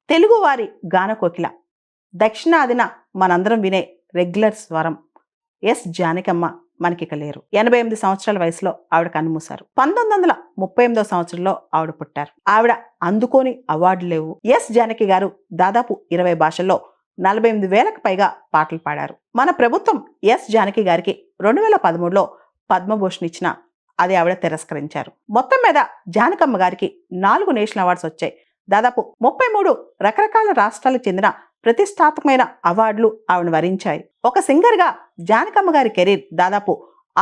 తెలుగు వారి గాన కోకిల, దక్షిణాదిన మనందరం వినే రెగ్యులర్ స్వరం ఎస్ జానకమ్మ మనకిక లేరు. 88 సంవత్సరాల వయసులో ఆవిడ కన్నుమూశారు. 1938 సంవత్సరంలో ఆవిడ పుట్టారు. ఆవిడ అందుకోని అవార్డులు లేవు. ఎస్ జానకి గారు దాదాపు 20 భాషల్లో 48,000కు పైగా పాటలు పాడారు. మన ప్రభుత్వం ఎస్ జానకి గారికి 2013లో పద్మభూషణ్ ఇచ్చిన అది ఆవిడ తిరస్కరించారు. మొత్తం మీద జానకమ్మ గారికి 4 నేషనల్ అవార్డ్స్ వచ్చాయి. దాదాపు 33 రకరకాల రాష్ట్రాలకు చెందిన ప్రతిష్టాత్మకమైన అవార్డులు ఆవిడను వరించాయి. ఒక సింగర్గా జానకమ్మ గారి కెరీర్ దాదాపు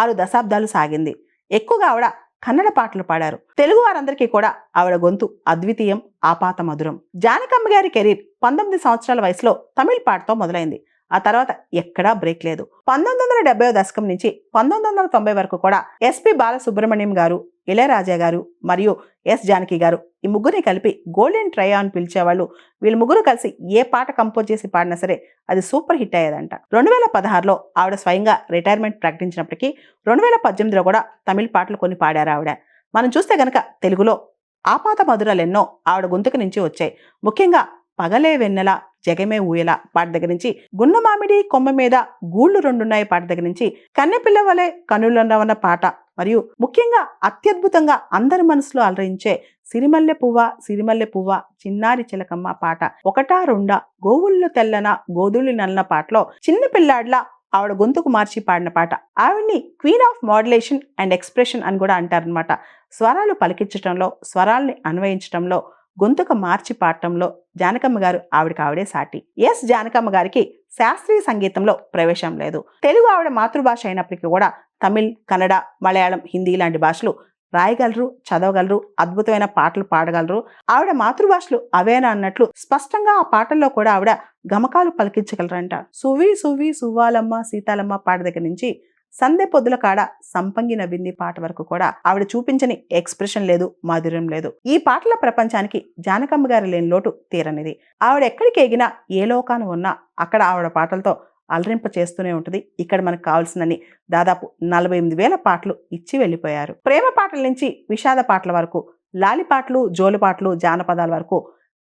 6 దశాబ్దాలు సాగింది. ఎక్కువగా ఆవిడ కన్నడ పాటలు పాడారు. తెలుగు వారందరికీ కూడా ఆవిడ గొంతు అద్వితీయం, ఆపాత మధురం. జానకమ్మ గారి కెరీర్ 19 సంవత్సరాల వయసులో తమిళ పాటతో మొదలైంది. ఆ తర్వాత ఎక్కడా బ్రేక్ లేదు. 1970వ దశకం నుంచి 1990 వరకు కూడా ఎస్పి బాలసుబ్రహ్మణ్యం గారు, ఇళయరాజా గారు మరియు ఎస్ జానకి గారు ఈ ముగ్గురిని కలిపి గోల్డెన్ ట్రయో అని పిలిచేవాళ్ళు. వీళ్ళు ముగ్గురు కలిసి ఏ పాట కంపోజ్ చేసి పాడినా సరే అది సూపర్ హిట్ అయ్యేదంట. 2016లో ఆవిడ స్వయంగా రిటైర్మెంట్ ప్రకటించినప్పటికీ 2018లో కూడా తమిళ పాటలు కొన్ని పాడారు ఆవిడ. మనం చూస్తే గనక తెలుగులో ఆపాత మధురాలెన్నో ఆవిడ గొంతుకు నుంచి వచ్చాయి. ముఖ్యంగా పగలే వెన్నెల, జగమే ఊయల పాట దగ్గర నుంచి, గున్న మామిడి కొమ్మ మీద గూళ్ళు రెండున్నాయి పాట దగ్గర నుంచి, కన్నెపిల్ల వలె కనులన్నవన్న పాట, మరియు ముఖ్యంగా అత్యద్భుతంగా అందరి మనసులో అలరించే సిరిమల్లె పువ్వ సిరిమల్లె పువ్వ చిన్నారి చిలకమ్మ పాట, ఒకటా రెండా గోవుళ్ళు తెల్లన గోధుళ్ళు నల్లన పాటలో చిన్న పిల్లాడ్లా ఆవిడ గొంతుకు మార్చి పాడిన పాట. ఆవిడ్ని queen of modulation and expression అని కూడా అంటారనమాట. స్వరాలు పలికించడంలో, స్వరాల్ని అన్వయించడంలో, గొంతుకు మార్చి పాడటంలో జానకమ్మ గారు ఆవిడకి ఆవిడే సాటి. ఎస్ జానకమ్మ గారికి శాస్త్రీయ సంగీతంలో ప్రవేశం లేదు. తెలుగు ఆవిడ మాతృభాష అయినప్పటికీ కూడా తమిళ్, కన్నడ, మలయాళం, హిందీ లాంటి భాషలు రాయగలరు, చదవగలరు, అద్భుతమైన పాటలు పాడగలరు. ఆవిడ మాతృభాషలు అవేనా అన్నట్లు స్పష్టంగా ఆ పాటల్లో కూడా ఆవిడ గమకాలు పలికించగలరంట. సువి సువి సువ్వాలమ్మ సీతాలమ్మ పాట దగ్గర నుంచి సందె పొద్దుల కాడ సంపంగి నవ్వింది పాట వరకు కూడా ఆవిడ చూపించని ఎక్స్ప్రెషన్ లేదు, మాధుర్యం లేదు. ఈ పాటల ప్రపంచానికి జానకమ్మ గారి లేని లోటు తీరనిది. ఆవిడ ఎక్కడికి ఎగినా, ఏ లోకాన ఉన్నా అక్కడ ఆవిడ పాటలతో అలరింప చేస్తూనే ఉంటుంది. ఇక్కడ మనకు కావాల్సినని దాదాపు 48,000 పాటలు ఇచ్చి వెళ్ళిపోయారు. ప్రేమ పాటల నుంచి విషాద పాటల వరకు, లాలి పాటలు, జోలి పాటలు, జానపదాల వరకు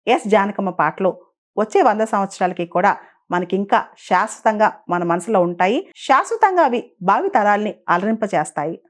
ఎస్ జానకమ్మ పాటలు వచ్చే 100 సంవత్సరాలకి కూడా మనకింకా శాశ్వతంగా మన మనసులో ఉంటాయి. శాశ్వతంగా అవి భావి తరాల్ని అలరింపచేస్తాయి.